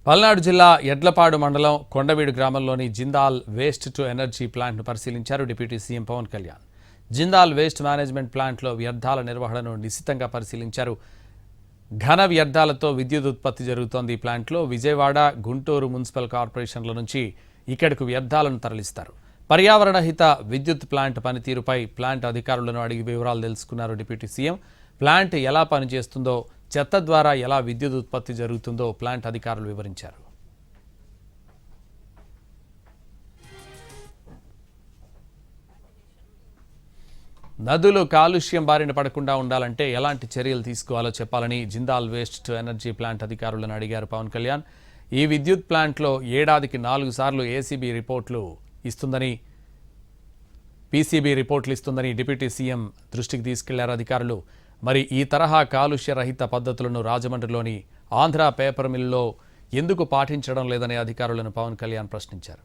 పల్నాడు జిల్లా ఎడ్లపాడు మండలం కొండవీడు గ్రామంలోని జిందాల్ వేస్ట్ టు ఎనర్జీ ప్లాంట్ను పరిశీలించారు deputy CM Pawan Kalyan. Jindal waste management ప్లాంట్లో వ్యర్థాల నిర్వహణను నిశితంగా పరిశీలించారు. ఘన వ్యర్థాలతో విద్యుత్ ఉత్పత్తి జరుగుతోంది. ఈ ప్లాంట్లో విజయవాడ, గుంటూరు మున్సిపల్ కార్పొరేషన్ల నుంచి ఇక్కడకు వ్యర్థాలను తరలిస్తారు. పర్యావరణ హిత విద్యుత్ ప్లాంట్ పనితీరుపై ప్లాంట్ అధికారులను అడిగి వివరాలు తెలుసుకున్నారు డిప్యూటీ సీఎం. ప్లాంట్ ఎలా పనిచేస్తుందో, చెత్త ద్వారా ఎలా విద్యుత్ ఉత్పత్తి జరుగుతుందో ప్లాంట్ అధికారులు వివరించారు. నదులు కాలుష్యం బారిన పడకుండా ఉండాలంటే ఎలాంటి చర్యలు తీసుకోవాలో చెప్పాలని Jindal waste to energy plant అధికారులను అడిగారు పవన్ కళ్యాణ్. ఈ విద్యుత్ ప్లాంట్లో ఏడాదికి 4 సార్లు ఏసీబీ రిపోర్టులు ఇస్తుందని, పీసీబీ రిపోర్టులు ఇస్తుందని డిప్యూటీ సీఎం దృష్టికి తీసుకెళ్లారు అధికారులు. మరి ఈ తరహా కాలుష్య రహిత పద్ధతులను రాజమండ్రిలోని ఆంధ్ర పేపర్ మిల్లో ఎందుకు పాటించడం లేదని అధికారులను పవన్ కళ్యాణ్ ప్రశ్నించారు.